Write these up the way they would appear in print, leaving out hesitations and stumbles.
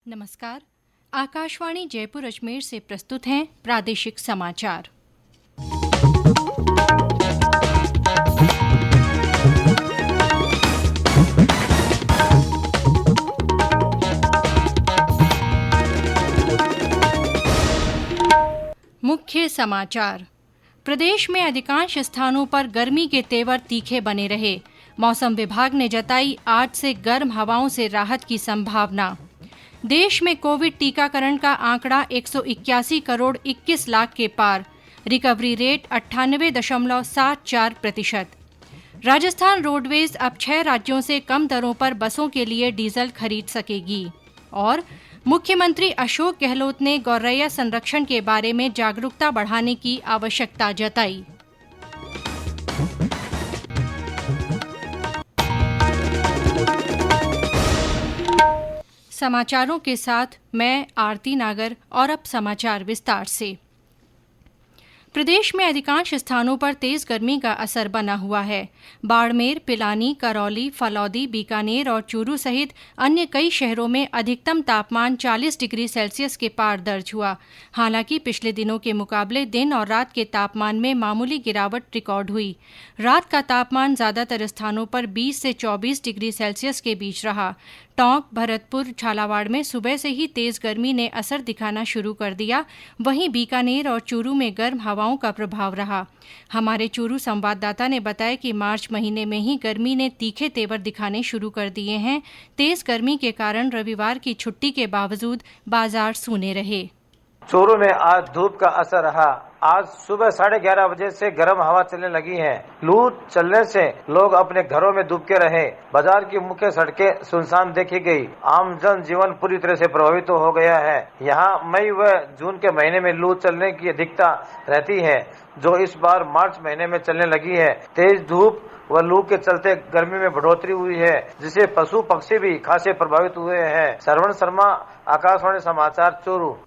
नमस्कार। आकाशवाणी जयपुर अजमेर से प्रस्तुत हैं प्रादेशिक समाचार। मुख्य समाचार। प्रदेश में अधिकांश स्थानों पर गर्मी के तेवर तीखे बने रहे। मौसम विभाग ने जताई आज से गर्म हवाओं से राहत की संभावना। देश में कोविड टीकाकरण का आंकड़ा 181 करोड़ 21 लाख के पार। Recovery rate 98.74%। राजस्थान रोडवेज अब 6 राज्यों से कम दरों पर बसों के लिए डीजल खरीद सकेगी। और मुख्यमंत्री अशोक गहलोत ने गौरैया संरक्षण के बारे में जागरूकता बढ़ाने की आवश्यकता जताई। समाचारों के साथ मैं आरती नागर और अब समाचार विस्तार से। प्रदेश में अधिकांश स्थानों पर तेज गर्मी का असर बना हुआ है। बाड़मेर, पिलानी, करौली, फलौदी, बीकानेर और चूरू सहित अन्य कई शहरों में अधिकतम तापमान 40 डिग्री सेल्सियस के पार दर्ज हुआ। हालांकि पिछले दिनों के मुकाबले दिन और रात के तापमान में मामूली गिरावट रिकॉर्ड हुई। रात का तापमान ज्यादातर स्थानों पर 20 से 24 डिग्री सेल्सियस के बीच रहा। टोंक, भरतपुर, झालावाड़ में सुबह से ही तेज गर्मी ने असर दिखाना शुरू कर दिया। वहीं बीकानेर और चूरू में गर्म हवाओं का प्रभाव रहा। हमारे चूरू संवाददाता ने बताया कि मार्च महीने में ही गर्मी ने तीखे तेवर दिखाने शुरू कर दिए हैं। तेज गर्मी के कारण रविवार की छुट्टी के बावजूद बाजार सूने रहे। चूरू में आज धूप का असर रहा। आज सुबह 11:30 बजे से गर्म हवा चलने लगी है। लू चलने से लोग अपने घरों में दुबके रहे। बाजार की मुख्य सड़कें सुनसान देखी गई। आम जन जीवन पूरी तरह से प्रभावित हो गया है। यहाँ मई व जून के महीने में लू चलने की अधिकता रहती है, जो इस बार मार्च महीने में चलने लगी है। तेज धूप व लू के चलते गर्मी में बढ़ोतरी हुई है, जिससे पशु पक्षी भी खासे प्रभावित हुए हैं। श्रवण शर्मा, आकाशवाणी समाचार, चूरू।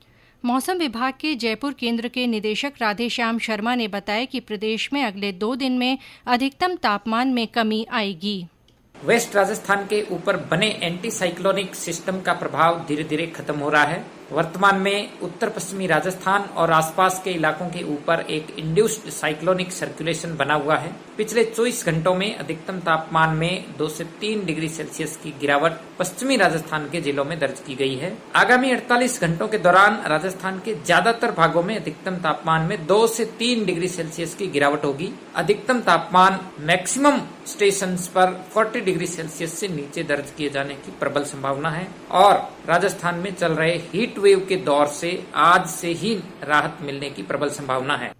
मौसम विभाग के जयपुर केंद्र के निदेशक राधेश्याम शर्मा ने बताया कि प्रदेश में अगले 2 दिन में अधिकतम तापमान में कमी आएगी। वेस्ट राजस्थान के ऊपर बने एंटी साइक्लोनिक सिस्टम का प्रभाव धीरे धीरे खत्म हो रहा है। वर्तमान में उत्तर पश्चिमी राजस्थान और आसपास के इलाकों के ऊपर एक इंड्यूस्ड साइक्लोनिक सर्कुलेशन बना हुआ है। पिछले 24 घंटों में अधिकतम तापमान में 2 से 3 डिग्री सेल्सियस की गिरावट पश्चिमी राजस्थान के जिलों में दर्ज की गई है। आगामी 48 घंटों के दौरान राजस्थान के ज्यादातर भागों में अधिकतम तापमान में 2 से 3 डिग्री सेल्सियस की गिरावट होगी। अधिकतम तापमान मैक्सिमम स्टेशन पर 40 डिग्री सेल्सियस से नीचे दर्ज किए जाने की प्रबल संभावना है। और राजस्थान में चल रहे हीट वेव के दौर से आज से ही राहत मिलने की प्रबल संभावना है।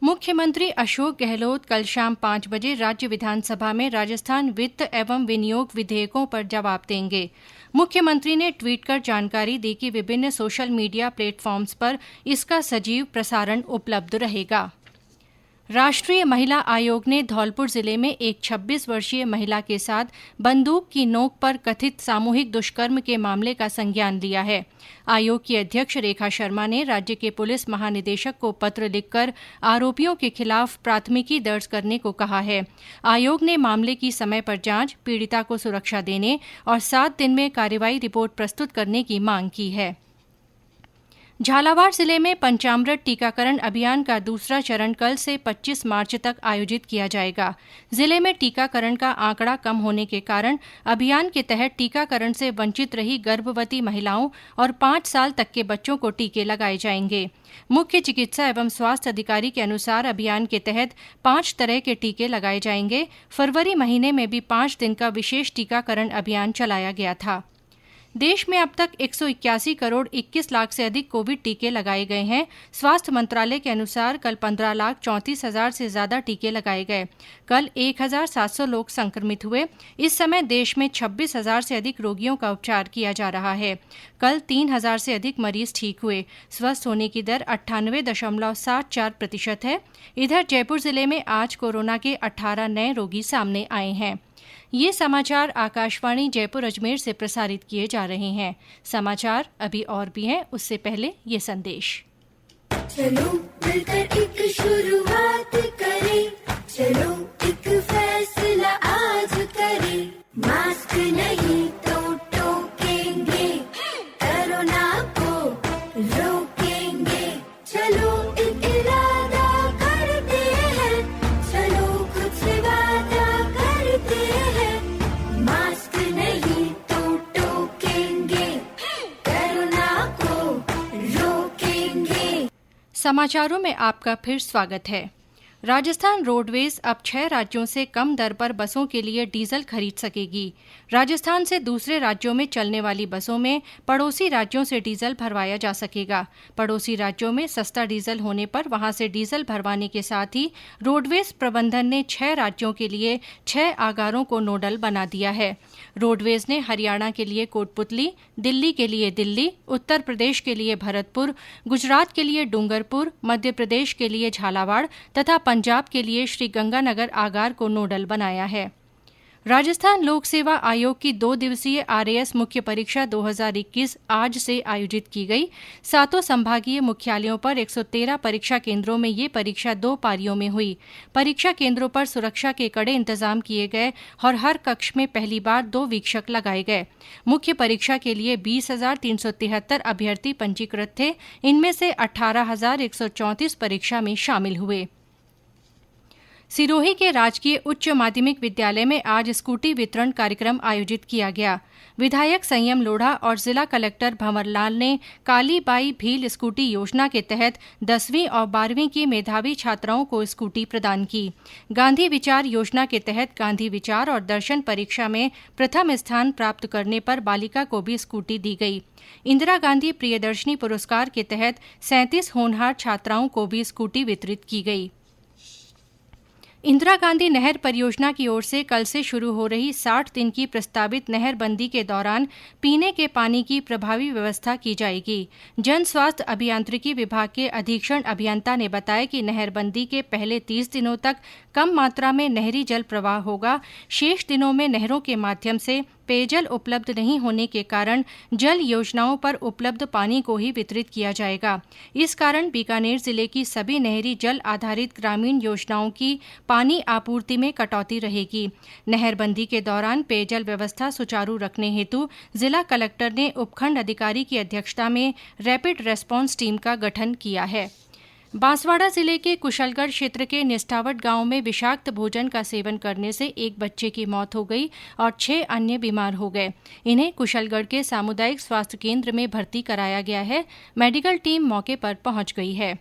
मुख्यमंत्री अशोक गहलोत कल शाम 5 बजे राज्य विधानसभा में राजस्थान वित्त एवं विनियोग विधेयकों पर जवाब देंगे। मुख्यमंत्री ने ट्वीट कर जानकारी दी कि विभिन्न सोशल मीडिया प्लेटफॉर्म्स पर इसका सजीव प्रसारण उपलब्ध रहेगा। राष्ट्रीय महिला आयोग ने धौलपुर जिले में एक 26 वर्षीय महिला के साथ बंदूक की नोक पर कथित सामूहिक दुष्कर्म के मामले का संज्ञान लिया है। आयोग की अध्यक्ष रेखा शर्मा ने राज्य के पुलिस महानिदेशक को पत्र लिखकर आरोपियों के खिलाफ प्राथमिकी दर्ज करने को कहा है। आयोग ने मामले की समय पर जांच, पीड़िता को सुरक्षा देने और 7 दिन में कार्रवाई रिपोर्ट प्रस्तुत करने की मांग की है। झालावाड़ जिले में पंचामृत टीकाकरण अभियान का दूसरा चरण कल से 25 मार्च तक आयोजित किया जाएगा। जिले में टीकाकरण का आंकड़ा कम होने के कारण अभियान के तहत टीकाकरण से वंचित रही गर्भवती महिलाओं और 5 साल तक के बच्चों को टीके लगाए जाएंगे। मुख्य चिकित्सा एवं स्वास्थ्य अधिकारी के अनुसार अभियान के तहत 5 तरह के टीके लगाए जाएंगे। फरवरी महीने में भी 5 दिन का विशेष टीकाकरण अभियान चलाया गया था। देश में अब तक 181 करोड़ 21 लाख से अधिक कोविड टीके लगाए गए हैं। स्वास्थ्य मंत्रालय के अनुसार कल 15,34,000 से ज्यादा टीके लगाए गए। कल 1,700 लोग संक्रमित हुए। इस समय देश में 26,000 से अधिक रोगियों का उपचार किया जा रहा है। कल 3,000 से अधिक मरीज ठीक हुए। स्वस्थ होने की दर 98.74% है। इधर जयपुर जिले में आज कोरोना के 18 नए रोगी सामने आए हैं। ये समाचार आकाशवाणी जयपुर अजमेर से प्रसारित किए जा रहे हैं। समाचार अभी और भी हैं, उससे पहले ये संदेश। चलो मिलकर एक शुरुआत करें, चलो एक फैसला आज करें, मास्क नहीं तो टोकेंगे, समाचारों में आपका फिर स्वागत है। राजस्थान रोडवेज अब 6 राज्यों से कम दर पर बसों के लिए डीजल खरीद सकेगी। राजस्थान से दूसरे राज्यों में चलने वाली बसों में पड़ोसी राज्यों से डीजल भरवाया जा सकेगा। पड़ोसी राज्यों में सस्ता डीजल होने पर वहां से डीजल भरवाने के साथ ही रोडवेज प्रबंधन ने 6 राज्यों के लिए 6 आगारों को नोडल बना दिया है। रोडवेज ने हरियाणा के लिए कोटपुतली, दिल्ली के लिए दिल्ली, उत्तर प्रदेश के लिए भरतपुर, गुजरात के लिए डूंगरपुर, मध्य प्रदेश के लिए झालावाड़ तथा पंजाब के लिए श्रीगंगानगर आगार को नोडल बनाया है। राजस्थान लोक सेवा आयोग की 2 दिवसीय आरएएस मुख्य परीक्षा 2021 आज से आयोजित की गई। 7 संभागीय मुख्यालयों पर 113 परीक्षा केंद्रों में ये परीक्षा 2 पारियों में हुई। परीक्षा केंद्रों पर सुरक्षा के कड़े इंतजाम किए गए और हर कक्ष में पहली बार 2 वीक्षक लगाए गए। मुख्य परीक्षा के लिए 20,373 अभ्यर्थी पंजीकृत थे। इनमें से 18,134 परीक्षा में शामिल हुए। सिरोही के राजकीय उच्च माध्यमिक विद्यालय में आज स्कूटी वितरण कार्यक्रम आयोजित किया गया। विधायक संयम लोढ़ा और जिला कलेक्टर भंवरलाल ने काली बाई भील स्कूटी योजना के तहत 10वीं और 12वीं की मेधावी छात्राओं को स्कूटी प्रदान की। गांधी विचार योजना के तहत गांधी विचार और दर्शन परीक्षा में प्रथम स्थान प्राप्त करने पर बालिका को भी स्कूटी दी गई। इंदिरा गांधी प्रियदर्शनी पुरस्कार के तहत 37 होनहार छात्राओं को भी स्कूटी वितरित की गई। इंदिरा गांधी नहर परियोजना की ओर से कल से शुरू हो रही 60 दिन की प्रस्तावित नहरबंदी के दौरान पीने के पानी की प्रभावी व्यवस्था की जाएगी। जन स्वास्थ्य अभियांत्रिकी विभाग के अधीक्षण अभियंता ने बताया कि नहरबंदी के पहले 30 दिनों तक कम मात्रा में नहरी जल प्रवाह होगा। शेष दिनों में नहरों के माध्यम से पेयजल उपलब्ध नहीं होने के कारण जल योजनाओं पर उपलब्ध पानी को ही वितरित किया जाएगा। इस कारण बीकानेर जिले की सभी नहरी जल आधारित ग्रामीण योजनाओं की पानी आपूर्ति में कटौती रहेगी। नहरबंदी के दौरान पेयजल व्यवस्था सुचारू रखने हेतु जिला कलेक्टर ने उपखंड अधिकारी की अध्यक्षता में रैपिड रेस्पॉन्स टीम का गठन किया है। बांसवाड़ा जिले के कुशलगढ़ क्षेत्र के निष्ठावट गांव में विषाक्त भोजन का सेवन करने से एक बच्चे की मौत हो गई और 6 अन्य बीमार हो गए। इन्हें कुशलगढ़ के सामुदायिक स्वास्थ्य केंद्र में भर्ती कराया गया है। मेडिकल टीम मौके पर पहुंच गई है।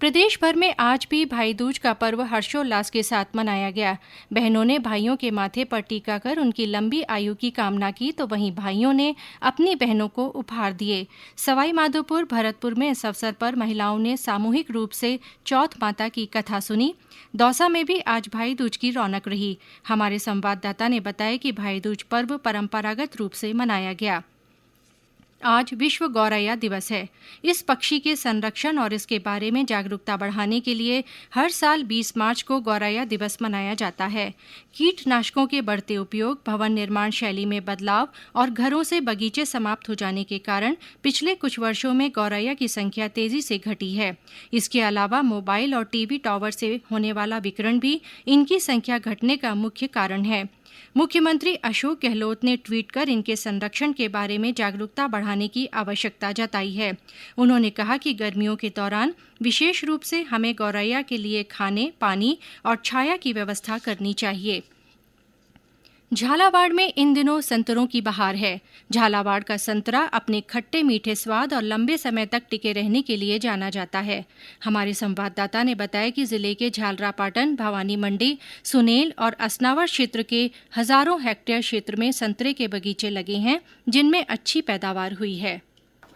प्रदेश भर में आज भी भाई दूज का पर्व हर्षोल्लास के साथ मनाया गया। बहनों ने भाइयों के माथे पर टीका कर उनकी लंबी आयु की कामना की तो वहीं भाइयों ने अपनी बहनों को उपहार दिए। सवाई माधोपुर, भरतपुर में इस अवसर पर महिलाओं ने सामूहिक रूप से चौथ माता की कथा सुनी। दौसा में भी आज भाई दूज की रौनक रही। हमारे संवाददाता ने बताया कि भाई दूज पर्व परंपरागत रूप से मनाया गया। आज विश्व गौरैया दिवस है। इस पक्षी के संरक्षण और इसके बारे में जागरूकता बढ़ाने के लिए हर साल 20 मार्च को गौरैया दिवस मनाया जाता है। कीटनाशकों के बढ़ते उपयोग, भवन निर्माण शैली में बदलाव और घरों से बगीचे समाप्त हो जाने के कारण पिछले कुछ वर्षों में गौरैया की संख्या तेजी से घटी है। इसके अलावा मोबाइल और टीवी टावर से होने वाला विकिरण भी इनकी संख्या घटने का मुख्य कारण है। मुख्यमंत्री अशोक गहलोत ने ट्वीट कर इनके संरक्षण के बारे में जागरूकता बढ़ाने की आवश्यकता जताई है। उन्होंने कहा कि गर्मियों के दौरान विशेष रूप से हमें गौरैया के लिए खाने, पानी और छाया की व्यवस्था करनी चाहिए। झालावाड़ में इन दिनों संतरों की बहार है। झालावाड़ का संतरा अपने खट्टे मीठे स्वाद और लंबे समय तक टिके रहने के लिए जाना जाता है। हमारे संवाददाता ने बताया कि जिले के झालरापाटन, भवानी मंडी, सुनेल और असनावर क्षेत्र के हजारों हेक्टेयर क्षेत्र में संतरे के बगीचे लगे हैं, जिनमें अच्छी पैदावार हुई है।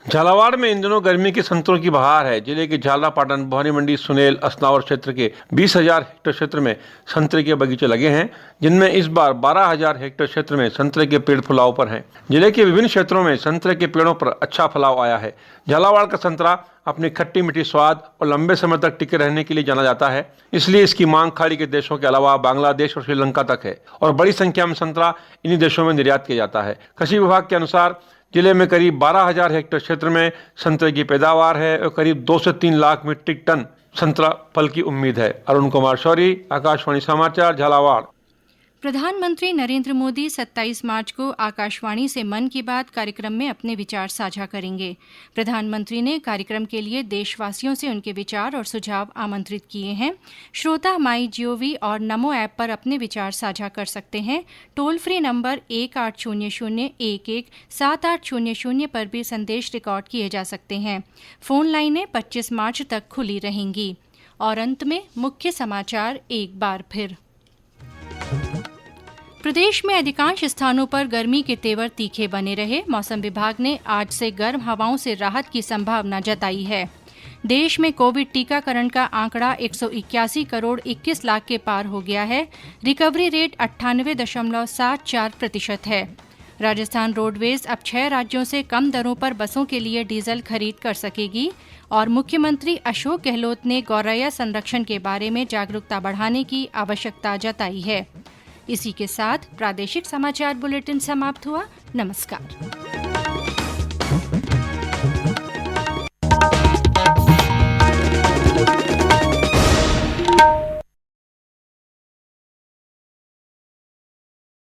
झालावाड़ में इन दिनों गर्मी के संतरों की बहार है। जिले के झालरापाटन, भवानी मंडी, सुनेल, असनावर क्षेत्र के 20,000 हेक्टेयर क्षेत्र में संतरे के बगीचे लगे हैं, जिनमें इस बार 12,000 हेक्टेयर क्षेत्र में संतरे के पेड़ फुलाव पर हैं। जिले के विभिन्न क्षेत्रों में संतरे के पेड़ों पर अच्छा फलाव आया है। झालावाड़ का संतरा अपनी खट्टी मीठी स्वाद और लंबे समय तक टिके रहने के लिए जाना जाता है, इसलिए इसकी मांग खाड़ी के देशों के अलावा बांग्लादेश और श्रीलंका तक है और बड़ी संख्या में संतरा इन्हीं देशों में निर्यात किया जाता है। कृषि विभाग के अनुसार जिले में करीब 12,000 हेक्टेयर क्षेत्र में संतरे की पैदावार है और करीब 2 से 3 लाख मीट्रिक टन संतरा फल की उम्मीद है। अरुण कुमार शौरी, आकाशवाणी समाचार, झालावाड़। प्रधानमंत्री नरेंद्र मोदी 27 मार्च को आकाशवाणी से मन की बात कार्यक्रम में अपने विचार साझा करेंगे। प्रधानमंत्री ने कार्यक्रम के लिए देशवासियों से उनके विचार और सुझाव आमंत्रित किए हैं। श्रोता MyGov और नमो ऐप पर अपने विचार साझा कर सकते हैं। टोल फ्री नंबर 1800-11-7800 पर भी संदेश रिकॉर्ड किए जा सकते हैं। फोन लाइनें 25 मार्च तक खुली रहेंगी। और अंत में मुख्य समाचार एक बार फिर। प्रदेश में अधिकांश स्थानों पर गर्मी के तेवर तीखे बने रहे। मौसम विभाग ने आज से गर्म हवाओं से राहत की संभावना जताई है। देश में कोविड टीकाकरण का आंकड़ा 181 करोड़ 21 लाख के पार हो गया है। रिकवरी रेट 98.74% है। राजस्थान रोडवेज अब 6 राज्यों से कम दरों पर बसों के लिए डीजल खरीद कर सकेगी। और मुख्यमंत्री अशोक गहलोत ने गौरैया संरक्षण के बारे में जागरूकता बढ़ाने की आवश्यकता जताई है। इसी के साथ प्रादेशिक समाचार बुलेटिन समाप्त हुआ। नमस्कार।